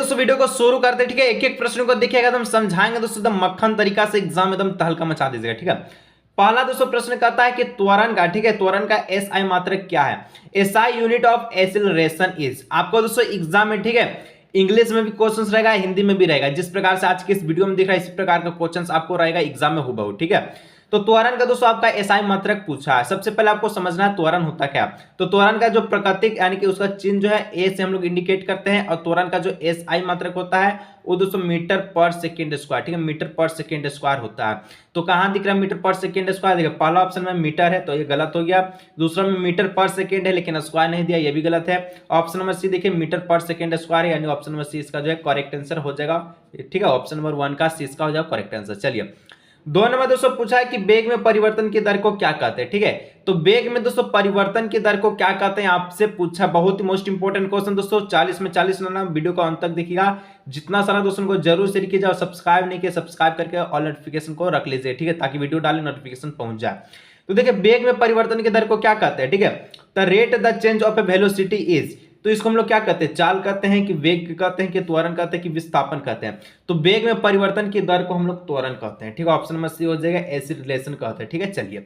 दोस्तों वीडियो को शुरू करते ठीक है। एक एक प्रश्न को देखिएगा, एकदम समझाएंगे दोस्तों, एकदम मक्खन तरीका से एग्जाम एकदम तहलका मचा दीजिएगा, ठीक है। पहला दोस्तों प्रश्न कहता है कि त्वरण का, ठीक है, त्वरण का एसआई मात्रक क्या है। SI unit of acceleration is. आपको दोस्तों एग्जाम में, ठीक है, इंग्लिश में भी क्वेश्चंस रहेगा, हिंदी में भी रहेगा। जिस प्रकार से आज के इस वीडियो में दिख रहा है इसी प्रकार का क्वेश्चंस आपको रहेगा एग्जाम में हुबहू, ठीक है। तो त्वरण का दोस्तों आपका एसआई मात्रक पूछा है। सबसे पहले आपको समझना है त्वरण होता क्या। तो त्वरण का जो प्रकृतिक यानी कि उसका चिन्ह जो है ए से हम लोग इंडिकेट करते हैं, और त्वरण का जो एसआई मात्रक होता है वो दोस्तों मीटर पर सेकेंड स्क्वायर, ठीक है, मीटर पर सेकेंड स्क्वायर होता है। तो कहां दिख रहा है मीटर पर सेकेंड स्क्वायर, देखिए पहला ऑप्शन में मीटर है तो ये गलत हो गया। दूसरा में मीटर पर सेकेंड है लेकिन स्क्वायर नहीं दिया, ये भी गलत है। ऑप्शन नंबर सी देखिए मीटर पर सेकेंड स्क्वायर है, यानी ऑप्शन नंबर सी इसका जो है करेक्ट आंसर हो जाएगा, ठीक है। ऑप्शन नंबर 1 का सी इसका हो जाएगा करेक्ट आंसर। चलिए 2 नंबर दोस्तों पूछा है कि वेग में परिवर्तन की दर को क्या कहते हैं, ठीक है। तो वेग में दोस्तों परिवर्तन की दर को क्या कहते हैं आपसे पूछा। बहुत ही मोस्ट इंपोर्टेंट क्वेश्चन दोस्तों, 40 में 40 ना, वीडियो को अंत तक देखिएगा। जितना सारा दोस्तों को जरूर से लिखिए जाओ, सब्सक्राइब नहीं किया सब्सक्राइब करके ऑल नोटिफिकेशन को रख लीजिए, ठीक है, ताकि वीडियो डाले नोटिफिकेशन पहुंच जाए। तो देखिए वेग में परिवर्तन की दर को क्या कहते हैं, ठीक है। The rate the change of A velocity is. तो इसको हम लोग क्या कहते हैं, चाल कहते हैं कि वेग कहते हैं कि त्वरण कहते हैं कि विस्थापन कहते हैं। तो वेग में परिवर्तन की दर को हम लोग त्वरण कहते हैं, ठीक है। ऑप्शन नंबर सी हो जाएगा एक्सीलरेशन कहते हैं, ठीक है। चलिए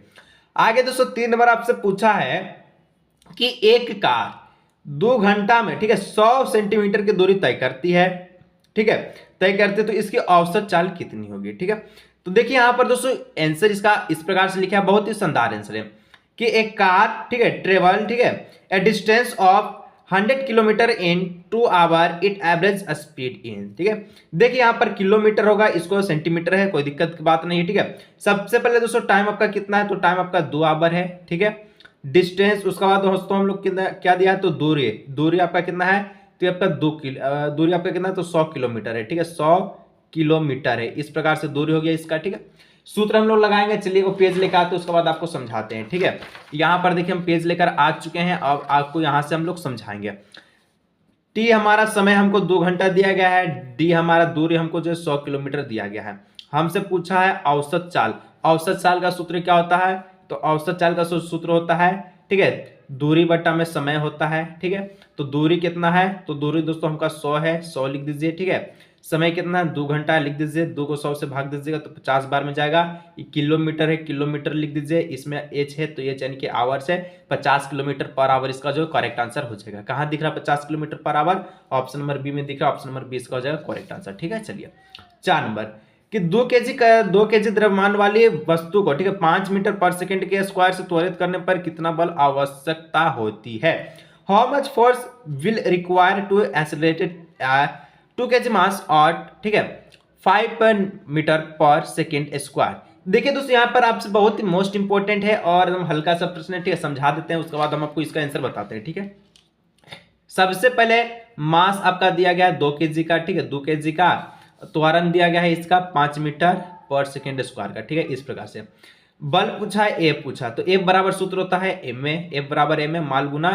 आगे दोस्तों 3 नंबर आपसे पूछा है कि एक कार 2 घंटा में, ठीक है, 100 सेंटीमीटर की दूरी तय करती है, ठीक है, तय करते हैं, तो इसकी औसत चाल कितनी होगी, ठीक है। तो देखिए यहां पर दोस्तों आंसर इसका इस प्रकार से लिखा है, बहुत ही शानदार आंसर है कि एक कार, ठीक है, ट्रेवल, ठीक है, ए distance of 100 kilometre in 2 hour it average speed in, ठीक है। देखिए यहाँ पर किलोमीटर होगा, इसको सेंटीमीटर है, कोई दिक्कत की बात नहीं है, ठीक है। सबसे पहले दोस्तों टाइम आपका कितना है, तो टाइम आपका 2 आवर है, ठीक है। डिस्टेंस उसके बाद दोस्तों हम लोग क्या दिया है, तो दूरी, दूरी आपका कितना है, तो आपका दूरी आपका कितना है, तो 100 किलोमीटर है, ठीक है, 100 किलोमीटर है। इस प्रकार से दूरी हो गया इसका, ठीक है। सूत्र हम लोग लगाएंगे, चलिए वो पेज लेकर आते हैं, उसके बाद आपको समझाते हैं, ठीक है। यहाँ पर देखिए हम पेज लेकर आ चुके हैं, अब आपको यहाँ से हम लोग समझाएंगे। टी हमारा समय हमको 2 घंटा दिया गया है, डी हमारा दूरी हमको जो 100 किलोमीटर दिया गया है। हमसे पूछा है औसत चाल। औसत चाल का सूत्र क्या होता है, तो औसत चाल का सूत्र होता है, ठीक है, दूरी बटा में समय होता है, ठीक है। तो दूरी कितना है, तो दूरी दोस्तों हमका 100 है, 100 लिख दीजिए, ठीक है। समय कितना है, 2 घंटा लिख दीजिए, 2 को 100 से भाग दीजिएगा तो 50 बार में जाएगा। ये किलोमीटर है, किलोमीटर लिख दीजिए, इसमें एच है तो एच यानी कि आवर्स है, 50 किलोमीटर पर आवर इसका जो करेक्ट आंसर हो जाएगा। कहाँ दिख रहा है 50 kilometre per hour, option number B में दिख रहा है, ऑप्शन नंबर 20 का हो जाएगा करेक्ट आंसर, ठीक है। चलिए 4 नंबर कि 2 केजी द्रव्यमान वाली वस्तु को, ठीक है, 5 मीटर पर सेकेंड के स्क्वायर से त्वरित करने पर कितना बल आवश्यकता होती है। How much force will require to accelerated 2 kg mass और, ठीक है, 5 मीटर पर सेकेंड स्क्वायर। देखिए दोस्तों यहाँ पर आपसे बहुत ही मोस्ट इंपोर्टेंट है और एकदम हल्का सा प्रश्न है, ठीक है, समझा देते हैं, उसके बाद हम आपको इसका आंसर बताते हैं, ठीक है। सबसे पहले मास आपका दिया गया है 2 kg का, ठीक है, 2 kg का। त्वरण दिया गया है इसका 5 मीटर पर सेकेंड स्क्वायर का, ठीक है। इस प्रकार से बल पूछा है, ए पूछा, तो ए बराबर सूत्र होता है एम ए, एफ बराबर एम ए माल गुना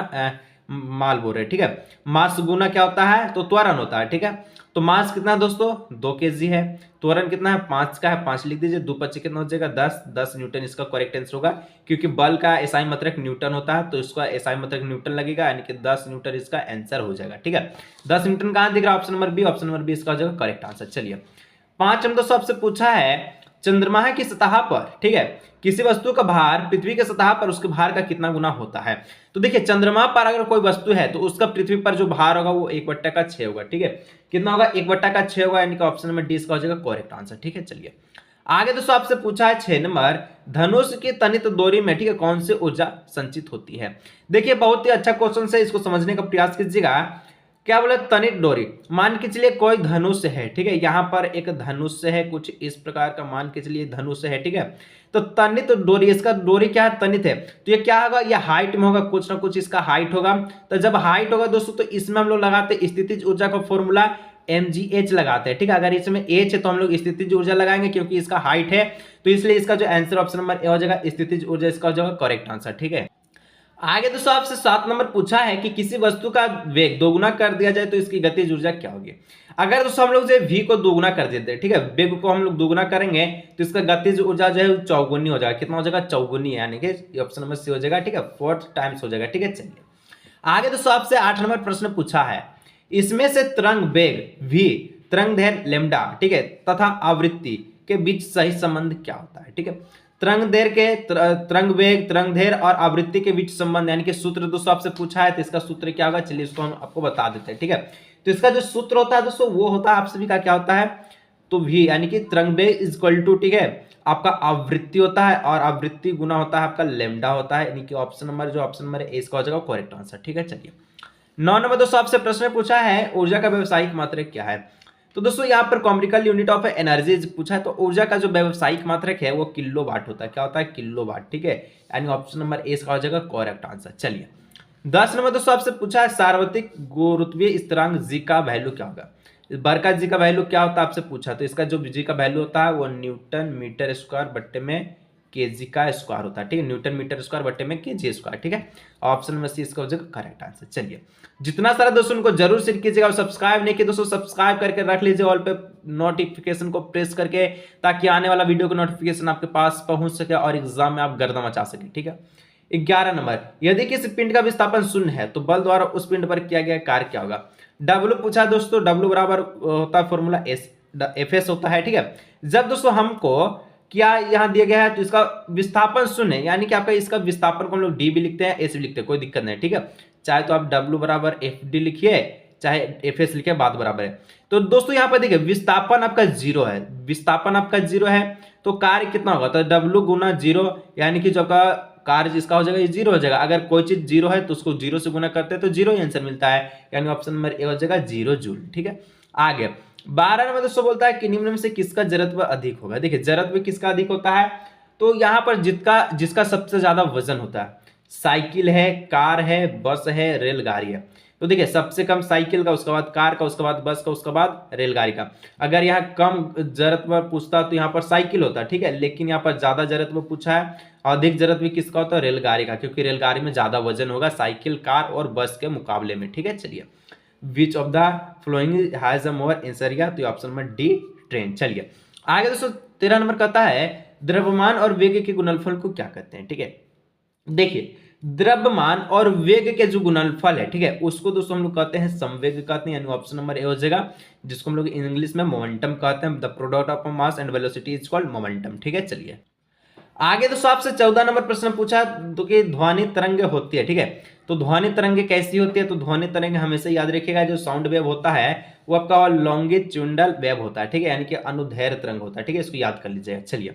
माल बोल रहे, ठीक है। मास गुना क्या होता है, तो त्वरण होता है, ठीक है। तो मास कितना है दोस्तों 2 kg है, त्वरण कितना है 5 का है, 5 लिख दीजिए, 2 5 कितना हो जाएगा 10 न्यूटन इसका करेक्ट आंसर होगा, क्योंकि बल का एसआई मात्रक न्यूटन होता है तो इसका एसआई मात्रक न्यूटन लगेगा, यानी कि 10 न्यूटन इसका आंसर हो जाएगा, ठीक है। 10 न्यूटन कहां दिख रहा है, option number B, option number B इसका हो जाएगा करेक्ट आंसर। चलिए 5 हम दोस्तों आपसे पूछा है चंद्रमा की सतह पर, ठीक है, किसी वस्तु का भार पृथ्वी के सतह पर उसके भार का कितना गुना होता है। तो देखिए चंद्रमा पर अगर कोई वस्तु है तो उसका पृथ्वी पर जो भार होगा वो 1/6 होगा, ठीक है। कितना होगा 1/6 होगा, यानी कि ऑप्शन नंबर डी इसका हो जाएगा करेक्ट आंसर, ठीक है। चलिए आगे दोस्तों आपसे पूछा है 6 नंबर धनुष की तनित डोरी में, ठीक है, कौन सी ऊर्जा संचित होती है। देखिए बहुत ही अच्छा क्वेश्चन है, इसको समझने का प्रयास कीजिएगा। क्या बोले तनित डोरी, मान के चलिए कोई धनुष है, ठीक है, यहाँ पर एक धनुष है, कुछ इस प्रकार का मान के चलिए धनुष है, ठीक है। तो तनित डोरी, इसका डोरी क्या है, तनित है, तो ये क्या होगा, ये हाइट में होगा, कुछ ना कुछ इसका हाइट होगा। तो जब हाइट होगा दोस्तों तो इसमें हम लोग लगाते स्थितिज ऊर्जा का फॉर्मूला mgh लगाते हैं, ठीक है। अगर इसमें h है तो हम लोग स्थितिज ऊर्जा लगाएंगे, क्योंकि इसका हाइट है, तो इसलिए इसका जो आंसर ऑप्शन नंबर ए हो जाएगा स्थितिज ऊर्जा, इसका हो जाएगा करेक्ट आंसर, ठीक है। आगे दोस्तों आपसे 7 नंबर पूछा है कि किसी वस्तु का वेग दोगुना कर दिया जाए तो इसकी गतिज ऊर्जा क्या होगी। अगर दोस्तों हम लोग जो v को दोगुना कर देते हैं, ठीक है, वेग को हम लोग दोगुना करेंगे तो इसका गतिज ऊर्जा जो है चौगुनी हो जाएगा। कितना हो जाएगा, चौगुनी, यानी कि ऑप्शन नंबर सी हो जाएगा, ठीक है, 4 टाइम्स हो जाएगा, ठीक है। चलिए आगे दोस्तों आपसे 8 नंबर प्रश्न पूछा है इसमें से तरंग वेग v, तरंग दैर्घ्य लेमडा, ठीक है, तथा आवृत्ति के बीच सही संबंध क्या होता है? ठीक है, तरंग दैर्घ्य के तरंग वेग, तरंग दैर्घ्य और आवृत्ति के बीच संबंध यानी कि सूत्र दोस्तों आपसे पूछा है, तो इसका सूत्र क्या होगा, चलिए इसको हम आपको बता देते हैं। ठीक है, तो इसका जो सूत्र होता है दोस्तों वो होता है आप सभी का क्या होता है, तो v यानी कि तरंग वेग इज इक्वल टू, ठीक है, आपका आवृत्ति होता है और आवृत्ति गुना होता है आपका लेमडा होता है, यानी कि ऑप्शन नंबर ए इसका हो जाएगा करेक्ट आंसर। ठीक है, चलिए 9 नंबर दोस्तों आपसे प्रश्न पूछा है ऊर्जा का व्यवसायिक मात्रक क्या है? तो दोस्तों यहाँ पर कॉम्प्रिकल यूनिट ऑफ एनर्जी पूछा है, तो ऊर्जा का जो व्यवसायिक मात्रक है वो किलोवाट होता है। क्या होता है? किलोवाट। ठीक है, यानी ऑप्शन नंबर ए इसका हो जाएगा करेक्ट आंसर। चलिए 10 नंबर दोस्तों आपसे पूछा है सार्वत्रिक गुरुत्वीय स्थिरांक जी का वैल्यू क्या होगा? बरका जी का वैल्यू क्या होता है आपसे पूछा, तो इसका जो जी का वैल्यू होता है वो न्यूटन मीटर स्क्वायर बट्टे में केजी का स्क्वायर होता है। ठीक है, न्यूटन मीटर स्क्वायर बट्टे में केजी स्क्वायर। ठीक है, ऑप्शन नंबर सी इसका हो जाएगा करेक्ट आंसर। चलिए जितना सारा दोस्तों उनको जरूर शेयर कीजिएगा और सब्सक्राइब नहीं किए दोस्तों सब्सक्राइब करके रख लीजिए ऑल पे नोटिफिकेशन को प्रेस करके, ताकि आने वाला वीडियो का नोटिफिकेशन आपके पास पहुंच सके और एग्जाम में आप गर्दा मचा सके। ठीक है, 11 नंबर, यदि किसी पिंड का विस्थापन शून्य है तो बल द्वारा उस पिंड पर किया गया कार्य क्या होगा? डब्ल्यू पूछा दोस्तों, डब्ल्यू बराबर होता है फॉर्मूला एफ एस होता है। ठीक है, जब दोस्तों हमको क्या यहाँ दिया गया है तो इसका विस्थापन शून्य यानी कि आपका इसका विस्थापन को हम लोग डी भी लिखते हैं एस भी लिखते हैं, कोई दिक्कत नहीं। ठीक है, चाहे तो आप डब्ल्यू बराबर एफ डी लिखिए चाहे एफ एस लिखिए, बात बराबर है। तो दोस्तों यहाँ पर देखिए विस्थापन आपका जीरो है, विस्थापन आपका जीरो है तो कार्य कितना होगा, तो डब्ल्यू गुना जीरो यानी कि जो आपका कार्य जिसका हो जाएगा ये जीरो हो जाएगा। अगर कोई चीज जीरो है तो उसको जीरो से गुना करते हैं तो जीरो ही आंसर मिलता है, यानी ऑप्शन नंबर ए हो जाएगा 0 जूल। ठीक है, आगे 12 नंबर दोस्तों बोलता है कि निम्न में से किसका जड़त्व अधिक होगा? देखिए जड़त्व किसका अधिक होता है, तो यहाँ पर जिसका सबसे ज्यादा वजन होता है, साइकिल है, कार है, बस है, रेलगाड़ी है। तो देखिए सबसे कम साइकिल का, उसके बाद कार का, उसके बाद बस का, उसके बाद रेलगाड़ी का। अगर यहाँ कम जड़त्व पूछता तो यहाँ पर साइकिल होता, ठीक है, लेकिन यहाँ पर ज्यादा जड़त्व पूछा है, अधिक जड़त्व किसका होता है? रेलगाड़ी का, क्योंकि रेलगाड़ी में ज्यादा वजन होगा साइकिल, कार और बस के मुकाबले में। ठीक है, चलिए which of the flowing has a more answer, तो ऑप्शन नंबर डी ट्रेन। चलिए आगे दोस्तों 13 नंबर कहता है द्रव्यमान और वेग के गुणनफल को क्या कहते हैं? ठीक है, देखिए द्रव्यमान और वेग के जो गुणनफल है, ठीक है, उसको दोस्तों हम लोग कहते हैं संवेग कहते हैं, यानी ऑप्शन नंबर ए हो जाएगा, जिसको हम लोग इंग्लिश में मोमेंटम कहते हैं। The product of mass and velocity is called momentum. ठीक है, चलिए आगे दोस्तों आपसे 14 नंबर प्रश्न पूछा तो कि ध्वनि तरंग होती है। ठीक है, तो ध्वनि तरंग कैसी होती है? तो ध्वनि तरंग हमेशा याद रखिएगा जो साउंड वेव होता है वो आपका लॉन्गिट्यूडनल वेव होता है। ठीक है, यानी कि अनुदैर्घ्य तरंग होता है। ठीक है, इसको याद कर लीजिएगा। चलिए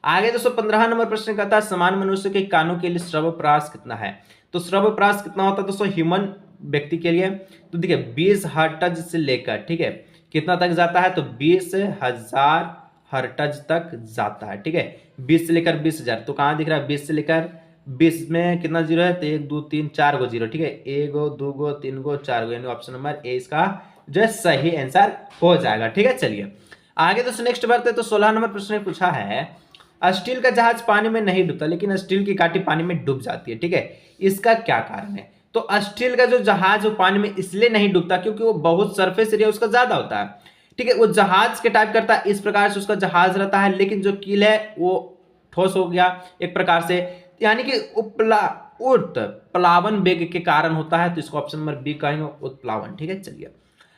आगे दोस्तों 15 नंबर प्रश्न कहता है समान मनुष्य के कानों के लिए श्रव्यपरास कितना है? तो श्रव्यपरास कितना होता है दोस्तों ह्यूमन व्यक्ति के लिए? तो देखिए 20 हर्ट्ज से लेकर, ठीक है, कितना तक जाता है? तो 20,000 हर्ट्ज तक जाता है। ठीक है, 20 से लेकर 20,000, तो कहाँ दिख रहा है? 20 से लेकर 20 में कितना जीरो है? तो 1 2 3 4 गो जीरो। ठीक है, 1 गो 2 गो 3 गो 4 गो, यानी ऑप्शन नंबर ए इसका जो है सही आंसर हो जाएगा। ठीक है, चलिए आगे दोस्तों नेक्स्ट बढ़ते तो 16 नंबर प्रश्न पूछा है स्टील का जहाज पानी में नहीं डूबता लेकिन स्टील की काठी पानी में डूब जाती है। ठीक है, इसका क्या कारण है? तो स्टील का जो जहाज वो पानी में इसलिए नहीं डूबता क्योंकि वो बहुत सरफेस एरिया उसका ज्यादा होता है। ठीक है, वो जहाज के टाइप करता है, इस प्रकार से उसका जहाज रहता है, लेकिन जो कील है वो ठोस हो गया एक प्रकार से, यानी कि उत्प्लावन वेग के कारण होता है, तो इसको ऑप्शन नंबर बी कहेंगे उत्प्लावन। ठीक है, चलिए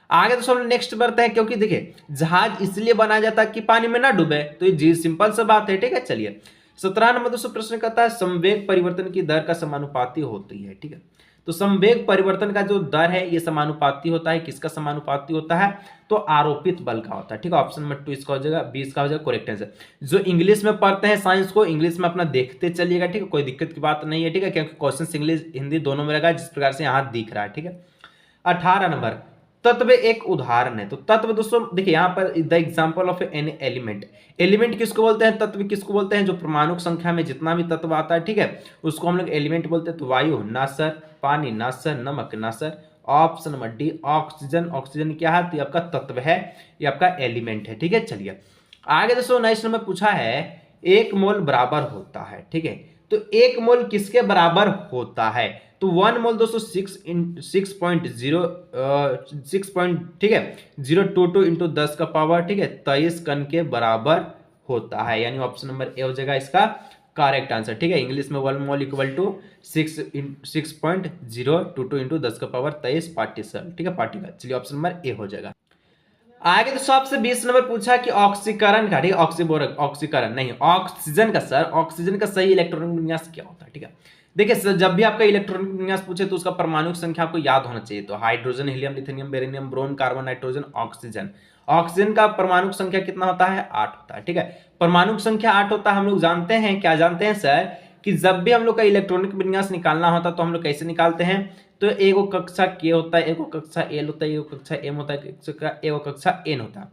आगे दोस्तों हम नेक्स्ट बढ़ते हैं, क्योंकि देखिए जहाज इसलिए बनाया जाता है कि पानी में ना डूबे, तो ये जी सिंपल सा बात है। ठीक है, चलिए 17 नंबर दोस्तों प्रश्न कहता है संवेग परिवर्तन की दर का समानुपाती होती है। ठीक है, तो संवेग परिवर्तन का जो दर है ये समानुपाती होता है, किसका समानुपाती होता है? तो आरोपित बल का होता है। ठीक है, ऑप्शन नंबर 2 इसका हो जाएगा, 20 का हो जाएगा करेक्ट आंसर। जो इंग्लिश में पढ़ते हैं साइंस को, इंग्लिश में अपना देखते चलिएगा। ठीक है, कोई दिक्कत की बात नहीं है। ठीक है, क्योंकि क्वेश्चन इंग्लिश हिंदी दोनों में लगा जिस प्रकार से यहाँ दिख रहा है। ठीक है, 18 नंबर तत्व एक उदाहरण है। तो तत्व दोस्तों देखिए यहाँ पर the example of an element, element किसको बोलते हैं? तत्व किसको बोलते हैं? जो परमाणु संख्या में जितना भी तत्व आता है, ठीक है, उसको हम लोग एलिमेंट बोलते हैं। तो वायु ना सर, पानी ना सर, नमक ना sir, option number D oxygen. Oxygen क्या है? तो ये आपका तत्व है, ये आपका एलिमेंट है। ठीक है, चलिए आगे दोस्तों नेक्स्ट नंबर पूछा है 1 मोल बराबर होता है। ठीक है, तो 1 मोल किसके बराबर होता है? तो 1 मोल दोस्तों 6.0 ठीक है 022 इंटू 10 का पावर, ठीक है, 23 कण के बराबर होता है, यानी ऑप्शन नंबर ए हो जाएगा इसका करेक्ट आंसर, ठीक है। इंग्लिश में 1 mole equal to 6.022 into 10⁻23 particle, ठीक है, पार्टिकल। चलिए ऑप्शन नंबर ए हो जाएगा। आगे तो आपसे 20 नंबर पूछा कि ऑक्सीकरण का, ठीक है, ऑक्सीबोरक, ऑक्सीकरण नहीं, ऑक्सीजन का सर, ऑक्सीजन का सही इलेक्ट्रॉनिक विन्यास क्या होता है, ठीक है। देखिए सर, जब भी आपका इलेक्ट्रॉनिक विन्यास पूछे तो उसका परमाणु संख्या आपको याद होना चाहिए। तो hydrogen, helium, lithium, beryllium, boron, carbon, nitrogen, oxygen. Oxygen का परमाणु संख्या कितना होता है? 8 होता है, ठीक है। परमाणु संख्या 8 होता है। हम लोग जानते हैं, क्या जानते हैं सर, कि जब भी हम लोग का इलेक्ट्रॉनिक विन्यास निकालना होता है तो हम लोग कैसे निकालते हैं? तो एगो कक्षा के होता है, एगो कक्षा एल होता है, एगो कक्षा एम होता है, एगो कक्षा एन होता है।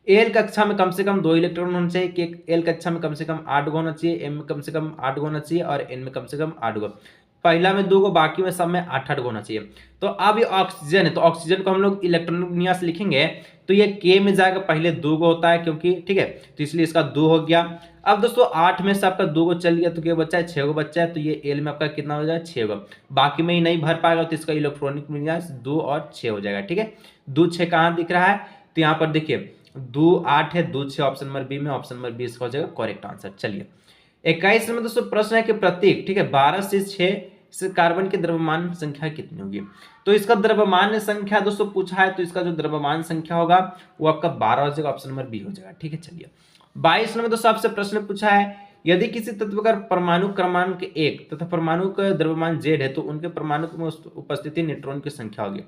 एल कक्षा में कम से कम 2 इलेक्ट्रॉन होने चाहिए, कि एल कक्षा में कम से कम 8 गो होना चाहिए, एम में कम से कम 8 गो होना चाहिए और एन में कम से कम 8 गो। पहला में 2 गो, बाकी में सब में 8-8 गो होना चाहिए। तो अब ये ऑक्सीजन है, तो ऑक्सीजन को हम लोग इलेक्ट्रॉनिक विन्यास लिखेंगे तो ये के में जाएगा, पहले 2 गो होता है क्योंकि, ठीक है, तो इसलिए इसका 2 हो गया। अब दोस्तों 8 में से आपका 2 गो चल गया तो क्या बच्चा है? 6 गो बच्चा है। तो ये एल में आपका कितना हो जाएगा? 6 गो। बाकी में ही नहीं भर पाएगा तो इसका इलेक्ट्रॉनिक विन्यास 2 और 6 हो जाएगा, ठीक है। 2 6 कहाँ दिख रहा है? तो यहाँ पर देखिए 2 8 है, 2 6 ऑप्शन नंबर बी में, ऑप्शन नंबर बी इसका हो जाएगा करेक्ट आंसर। चलिए 21 में दोस्तों प्रश्न है कि प्रतीक, ठीक है, 12 से 6 से कार्बन की द्रव्यमान संख्या कितनी होगी? तो इसका द्रव्यमान संख्या दोस्तों पूछा है, तो इसका जो द्रव्यमान संख्या होगा वो आपका 12 हो जाएगा, ऑप्शन नंबर बी हो जाएगा, ठीक है। चलिए 22 में दोस्तों आपसे प्रश्न पूछा है, यदि किसी तत्व का परमाणु क्रमांक 1 तथा परमाणु का द्रव्यमान z है तो उनके परमाणु में उपस्थिति न्यूट्रॉन की संख्या होगी।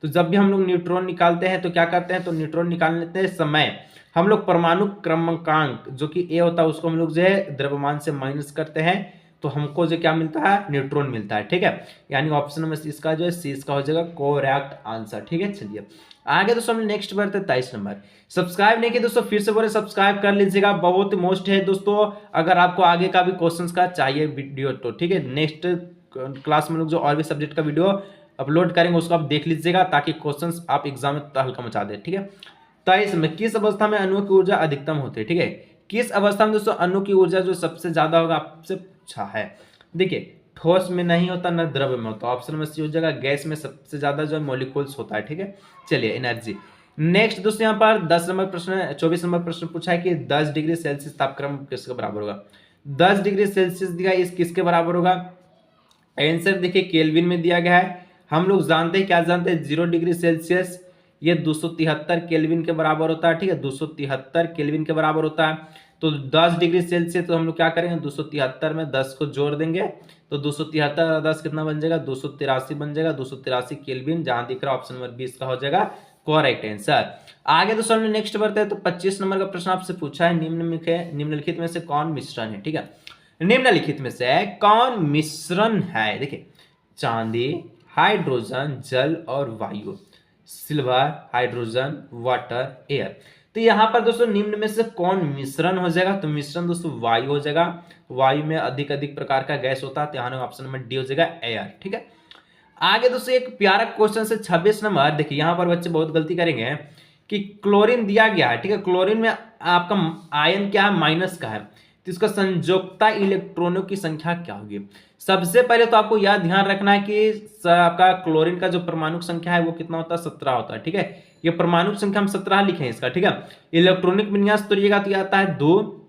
तो जब भी हम लोग न्यूट्रॉन निकालते हैं तो क्या करते हैं? तो न्यूट्रॉन निकालने समय हम लोग परमाणु क्रमांक जो कि ए होता है उसको हम लोग जो है द्रव्यमान से माइनस करते हैं, तो हमको जो क्या मिलता है? न्यूट्रॉन मिलता है, ठीक है। यानी ऑप्शन नंबर इसका जो है सी इसका हो जाएगा करेक्ट आंसर, ठीक है। चलिए आगे दोस्तों हम नेक्स्ट बढ़ते हैं 23 नंबर। सब्सक्राइब नहीं किया दोस्तों, फिर से बोले सब्सक्राइब कर लीजिएगा, बहुत मोस्ट है दोस्तों। अगर आपको आगे का भी क्वेश्चंस का चाहिए वीडियो तो, ठीक है, नेक्स्ट क्लास में लोग जो और भी सब्जेक्ट का वीडियो अपलोड करेंगे उसको आप देख लीजिएगा ताकि क्वेश्चंस आप एग्जाम में हल्का मचा दे, ठीक है। 23 में किस अवस्था में अणुओं की ऊर्जा अधिकतम होती है, ठीक है। किस अवस्था में दोस्तों अणु की ऊर्जा जो सबसे ज्यादा होगा आपसे पूछा है। देखिए ठोस में नहीं होता न द्रव्य में होता, ऑप्शन में सी हो जाएगा। गैस में सबसे ज्यादा जो मॉलिक्यूल्स होता है, ठीक है। चलिए एनर्जी। नेक्स्ट दोस्तों यहाँ पर 10 नंबर प्रश्न 24 नंबर प्रश्न पूछा है कि 10 डिग्री सेल्सियस तापक्रम किसके बराबर होगा? 10 डिग्री सेल्सियस दिया, इस किसके बराबर होगा? आंसर देखिए केल्विन में दिया गया है। हम लोग जानते हैं, क्या जानते हैं? 0 डिग्री सेल्सियस ये 273 केल्विन के बराबर होता है, ठीक है, 273 केल्विन के बराबर होता है। तो 10 डिग्री सेल्सियस तो हम लोग क्या करेंगे? 273 में 10 को जोड़ देंगे तो 273 और 10 कितना बन जाएगा? 283 बन जाएगा। 283 केल्विन जहां दिख रहा है ऑप्शन नंबर 20 का हो जाएगा करेक्ट आंसर। आगे दोस्तों हमने नेक्स्ट बढ़ते हैं तो 25 नंबर का प्रश्न आपसे पूछा है, निम्नलिखित में से कौन मिश्रण है, ठीक है। निम्नलिखित में से कौन मिश्रण है? देखिए चांदी, हाइड्रोजन, जल और वायु, सिल्वर, हाइड्रोजन, वाटर, एयर। तो यहाँ पर दोस्तों निम्न में से कौन मिश्रण हो जाएगा? तो मिश्रण दोस्तों वायु हो जाएगा। वायु में अधिक अधिक प्रकार का गैस होता है, तो यहाँ ऑप्शन नंबर डी हो जाएगा एयर, ठीक है। आगे दोस्तों एक प्यारा क्वेश्चन से 26 नंबर, देखिए यहाँ पर बच्चे बहुत गलती करेंगे कि क्लोरीन दिया गया है, ठीक है, क्लोरीन में आपका आयन क्या है? माइनस का है, तो इसका संयोजकता इलेक्ट्रॉनों की संख्या क्या होगी? सबसे पहले तो आपको यह ध्यान रखना है कि आपका क्लोरीन का जो परमाणु संख्या है वो कितना होता है? 17 होता है, ठीक है। ये परमाणु संख्या हम 17 लिखे इसका, ठीक है। इलेक्ट्रॉनिक विन्यास तोड़िएगा तो आता है 2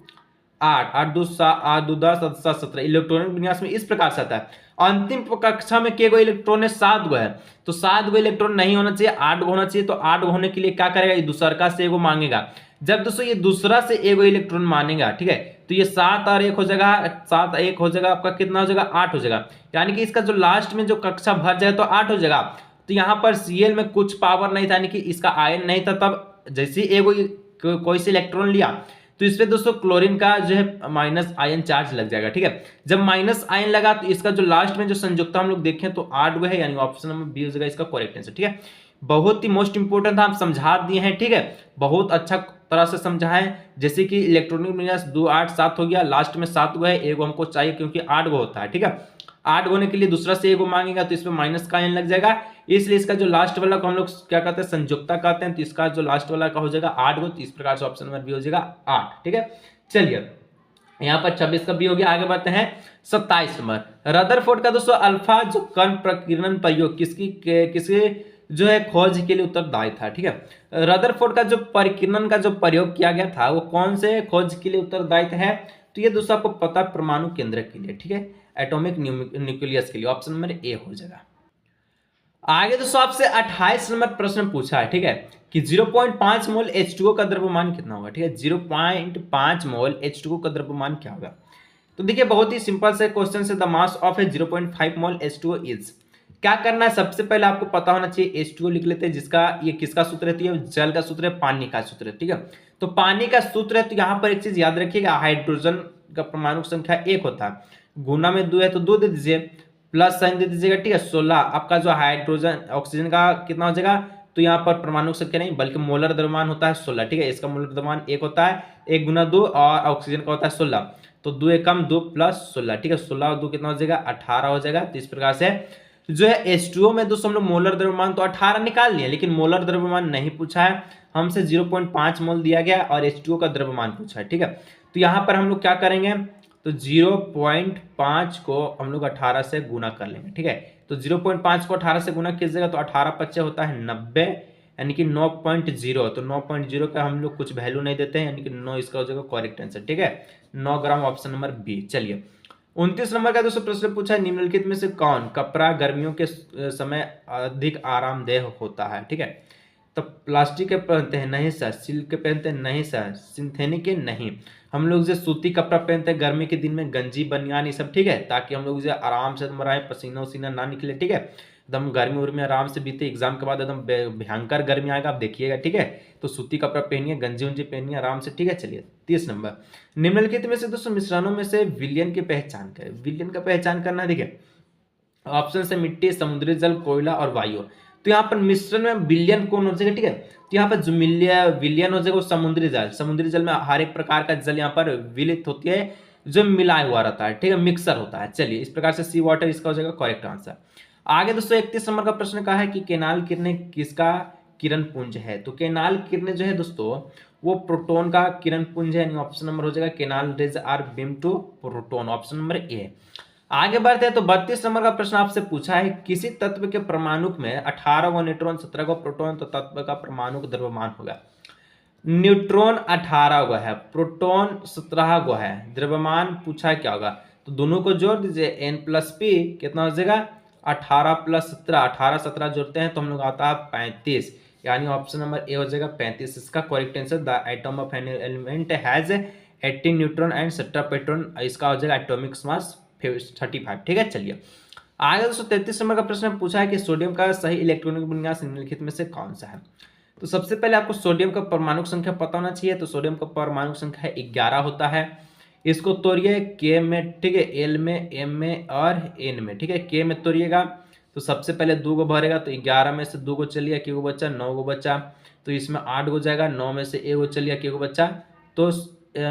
8 8 2 8 2 10 7 17। इलेक्ट्रॉनिक विन्यास में इस प्रकार से आता है। अंतिम कक्षा में के गो इलेक्ट्रॉन है? 7 गो है, तो 7 गो इलेक्ट्रॉन नहीं होना चाहिए, 8 गो होना चाहिए। तो 8 गो होने के लिए क्या करेगा? ये दूसरा से एगो मांगेगा। जब दोस्तों ये दूसरा से एगो इलेक्ट्रॉन मानेगा, ठीक है, तो ये 7 और 1 हो जाएगा, 7 1 हो जाएगा, आपका कितना हो जाएगा? 8 हो जाएगा। यानी कि इसका जो लास्ट में जो कक्षा भर जाए तो 8 हो जाएगा। तो यहाँ पर Cl में कुछ पावर नहीं था, यानी कि इसका आयन नहीं था, तब जैसे एगो कोई से इलेक्ट्रॉन लिया तो इसमें दोस्तों क्लोरीन का जो है माइनस आयन चार्ज लग जाएगा, ठीक है। जब माइनस आयन लगा तो इसका जो लास्ट में जो संयुक्ता हम लोग देखें तो 8 गो है, यानी ऑप्शन नंबर बी हो जाएगा इसका करेक्ट आंसर, ठीक है। बहुत ही मोस्ट इंपोर्टेंट था, हम समझा दिए हैं, ठीक है, बहुत अच्छा तरह से समझाएं। जैसे कि इलेक्ट्रॉनिक विन्यास 2 8 7 हो गया, लास्ट में 7 गो है, एगो हमको चाहिए क्योंकि 8 गो होता है, ठीक है। 8 होने के लिए दूसरा से एगो मांगेगा तो इसमें माइनस का आयन लग जाएगा, इसलिए इसका जो लास्ट वाला को हम लोग क्या कहते हैं? संयुक्ता कहते हैं। तो इसका जो लास्ट वाला का हो जाएगा 8 गो, तो इस प्रकार से ऑप्शन नंबर बी हो जाएगा 8, ठीक है। चलिए यहाँ पर 26 का बी हो गया। आगे बढ़ते हैं 27 नंबर। रदरफोर्ड का दोस्तों अल्फा जो कण प्रकीर्णन प्रयोग किसकी जो है खोज के लिए उत्तरदायी था, ठीक है। रदरफोर्ड का जो परिकीर्णन का जो प्रयोग किया गया था वो कौन से खोज के लिए उत्तरदायी है? तो ये दोस्तों आपको पता है परमाणु केंद्रक के लिए, ठीक है, एटॉमिक न्यूक्लियस के लिए ऑप्शन नंबर ए हो जाएगा। आगे दोस्तों आपसे 28 नंबर प्रश्न पूछा है, ठीक है, कि 0.5 मोल H2O का द्रव्यमान कितना होगा, ठीक है, 0.5 मोल H2O का द्रव्यमान क्या होगा। तो देखिए बहुत ही सिंपल से क्वेश्चन से, the mass of A 0.5 mole H2O is, क्या करना है, सबसे पहले आपको पता होना चाहिए H2O लिख लेते हैं, जिसका ये किसका सूत्र है, तो जल का सूत्र है, पानी का सूत्र है, ठीक है। तो पानी का सूत्र है, तो यहाँ पर एक चीज याद रखिएगा, हाइड्रोजन का परमाणु संख्या 1 होता है, गुना में 2 है तो 2 दे दीजिए, प्लस साइन दे दीजिएगा, ठीक है। 16 आपका जो हाइड्रोजन ऑक्सीजन का कितना हो जाएगा, तो यहाँ पर परमाणु संख्या नहीं बल्कि मोलर द्रव्यमान होता है 16, ठीक है, इसका मोलर द्रव्यमान 1 होता है, 1 गुना 2, और ऑक्सीजन का होता है 16, तो 2 एकम 2 प्लस 16, ठीक है, 16 और 2 कितना हो जाएगा 18 हो जाएगा। तो इस प्रकार से जो है H2O में दोस्तों हम लोग मोलर द्रव्यमान तो 18 निकाल लिए, लेकिन मोलर द्रव्यमान नहीं पूछा है हमसे, 0.5 मोल दिया गया और H2O का द्रव्यमान पूछा है, ठीक है। तो यहाँ पर हम लोग क्या करेंगे, तो 0.5 को हम लोग 18 से गुना कर लेंगे, ठीक है। तो 0.5 को 18 से गुना कीजिएगा तो 18 पच्चे होता है 90, यानी कि 9.0, तो 9.0 का हम लोग कुछ वैल्यू नहीं देते हैं, यानी कि 9 इसका हो जाएगा करेक्ट आंसर, ठीक है, 9 ग्राम, ऑप्शन नंबर बी। चलिए 29 नंबर का दोस्तों प्रश्न पूछा है, निम्नलिखित में से कौन कपड़ा गर्मियों के समय अधिक आरामदेह होता है, ठीक है। तो प्लास्टिक के पहनते हैं नहीं सर, सिल्क के पहनते हैं नहीं सर, सिंथेटिक के नहीं, हम लोग जो सूती कपड़ा पहनते हैं गर्मी के दिन में, गंजी बनियान ये सब, ठीक है, ताकि हम लोग जो आराम से एकदम रहे, पसीना उसीना ना निकले, ठीक है, एकदम गर्मी उर्मी आराम से बीते, एग्जाम के बाद एकदम भयंकर गर्मी आएगा, आप देखिएगा, ठीक है। तो सूती कपड़ा पहनिए, गंजी उंजी पहनिए आराम से, ठीक है। चलिए 30 नंबर, निम्नलिखित में से दोस्तों मिश्रणों में से विलयन की पहचान करें। विलयन का पहचान करना है, देखिए ऑप्शन से मिट्टी, समुद्री जल, कोयला और वायु। तो यहाँ पर मिश्रण में विलयन कौन हो जाएगा, ठीक है, तो यहाँ पर जो विलयन हो जाएगा वो समुद्री जल, समुद्री जल में हर एक प्रकार का जल यहाँ पर विलित होती है, जो मिलाया हुआ रहता है, ठीक है, मिक्सर होता है। चलिए इस प्रकार से सी वाटर इसका हो जाएगा करेक्ट आंसर। आगे दोस्तों 31 नंबर का प्रश्न कहा है कि केनाल किरणें किसका किरण पुंज है। तो केनाल किरणें जो है दोस्तों वो प्रोटॉन का किरण पुंज है, यानी ऑप्शन नंबर हो जाएगा canal rays are beam to proton, option number A. आगे बढ़ते हैं तो 32 नंबर का प्रश्न आपसे पूछा है, किसी तत्व के परमाणु में 18 गो न्यूट्रॉन 17 गो प्रोटॉन, तो तत्व का परमाणु द्रव्यमान होगा। न्यूट्रॉन 18 गो है, प्रोटॉन 17 गो है, द्रव्यमान पूछा है क्या होगा, तो दोनों को जोड़ दीजिए, n+p कितना हो जाएगा 18 + 17, 18 17 जोड़ते हैं तो हम लोग आता है 35, यानी ऑप्शन नंबर ए हो जाएगा 35 इसका correct answer. The atom of an element has 18 neutron and 17 proton, इसका हो जाएगा एटॉमिक मास 35, ठीक है। चलिए आगे दोस्तों 33 नंबर का प्रश्न पूछा है कि सोडियम का सही इलेक्ट्रॉनिक विन्यास निम्नलिखित में से कौन सा है। तो सबसे पहले आपको सोडियम का परमाणु संख्या पता होना चाहिए, तो सोडियम का परमाणु संख्या 11 होता है, इसको तोड़िए के में, ठीक है, एल में, एम में और एन में, ठीक है। के में तोड़िएगा तो सबसे पहले 2 गो भरेगा, तो 11 में से 2 गो चलिए, के गो बच्चा 9 गो बच्चा, तो इसमें 8 गो जाएगा, 9 में से 1 गो चलिए, के गो बच्चा, तो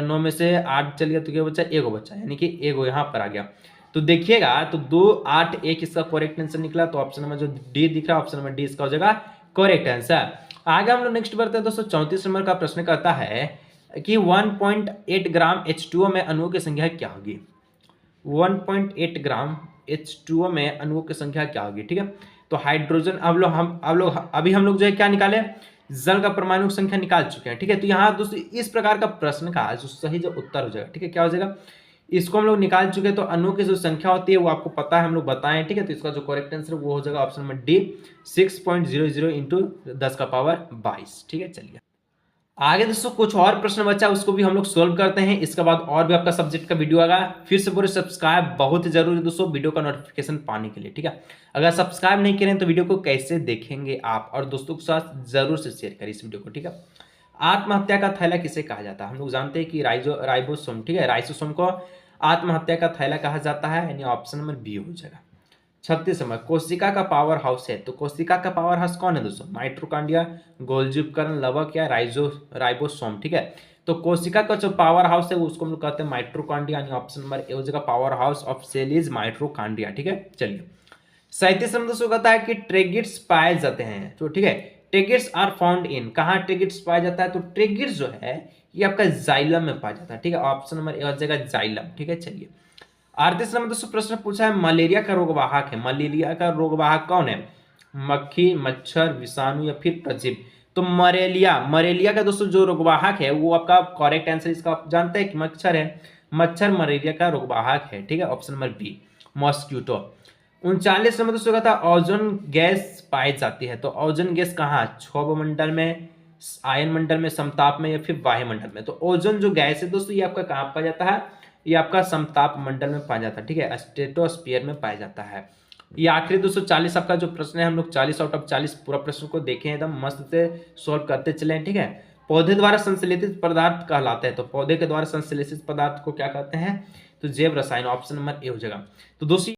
9 में से 8 चलिए तो के बच्चा 1 गो बच्चा, यानी कि 1 गो यहाँ पर आ गया। तो देखिएगा तो 2 8 1 इसका करेक्ट आंसर निकला, तो ऑप्शन नंबर जो डी दिख रहा है ऑप्शन नंबर डी इसका हो जाएगा करेक्ट आंसर। आगे हम लोग नेक्स्ट बढ़ते हैं दोस्तों 34 नंबर का प्रश्न कहता है कि 1.8 ग्राम H2O में अणुओं की संख्या क्या होगी। 1.8 ग्राम H2O में अणुओं की संख्या क्या होगी, ठीक है। तो हाइड्रोजन अभी हम लोग जो है क्या निकाले, जल का परमाणु संख्या निकाल चुके हैं, ठीक है। तो यहाँ दोस्तों इस प्रकार का प्रश्न का जो सही जो उत्तर हो जाएगा, ठीक है, क्या हो जाएगा, इसको हम लोग निकाल चुके हैं, तो अणुओं की जो संख्या होती है वो आपको पता है, हम लोग बताएं, ठीक है। तो इसका जो करेक्ट आंसर वो हो जाएगा ऑप्शन नंबर डी 6.00 इंटू 10⁻22, ठीक है। चलिए आगे दोस्तों कुछ और प्रश्न बचा उसको भी हम लोग सोल्व करते हैं, इसके बाद और भी आपका सब्जेक्ट का वीडियो आएगा। फिर से बोले सब्सक्राइब बहुत जरूरी है दोस्तों वीडियो का नोटिफिकेशन पाने के लिए, ठीक है। अगर सब्सक्राइब नहीं करें तो वीडियो को कैसे देखेंगे आप, और दोस्तों के साथ जरूर से शेयर करें इस वीडियो को, ठीक है। आत्महत्या का थैला किसे कहा जाता है, हम लोग जानते हैं कि राइबोसोम, ठीक है, राइसोसोम को आत्महत्या का थैला कहा जाता है, यानी ऑप्शन नंबर बी हो जाएगा। 36 नंबर कोशिका का पावर हाउस है, तो कोशिका का पावर हाउस कौन है दोस्तों, माइटोकॉन्ड्रिया, गोल्जी उपकरण, लवक या राइबोसोम, ठीक है। तो कोशिका का जो पावर हाउस है उसको हम लोग कहते हैं माइटोकॉन्ड्रिया, यानी ऑप्शन नंबर ए हो जाएगा power house of cell is mitochondria, ठीक है। चलिए 37 नंबर दोस्तों कहता है कि ट्रेगिट्स पाए जाते हैं, तो ठीक है, ट्रेगिट्स आर फाउंड इन, कहाँ ट्रेगिट्स पाया जाता है, तो ट्रेगिट्स जो है ये आपका जाइलम में पाया जाता है, ठीक है, ऑप्शन नंबर ए हो जाएगा जाइलम, ठीक है। चलिए 38 नंबर दोस्तों प्रश्न पूछा है मलेरिया का रोगवाहक है, मलेरिया का रोगवाहक कौन है, मक्खी, मच्छर, विषाणु या फिर परजीवी। तो मलेरिया का दोस्तों जो रोगवाहक है वो आपका करेक्ट आंसर इसका आप जानते हैं कि मच्छर है, मच्छर मलेरिया का रोगवाहक है, ठीक है, option number B mosquito. 39 number दोस्तों का था ओजोन गैस पाई जाती है, तो ओजोन गैस कहाँ, क्षोभ मंडल में, आयन मंडल में, समताप में, या फिर वायुमंडल में। तो ओजोन जो गैस है दोस्तों ये आपका कहाँ पाया जाता है, ये आपका समताप मंडल में पाया जाता है, ठीक है, स्ट्रेटोस्फीयर में पाया जाता है। ये आखिरी 240 आपका जो प्रश्न है, हम लोग 40 आउट ऑफ 40 पूरा प्रश्न को देखें, एकदम मस्त से सॉल्व करते चले, ठीक है। पौधे द्वारा संश्लेषित पदार्थ कहलाते हैं, तो पौधे के द्वारा संश्लेषित पदार्थ को क्या कहते हैं, तो जैव रसायन, ऑप्शन नंबर ए हो जाएगा। तो दोस्तों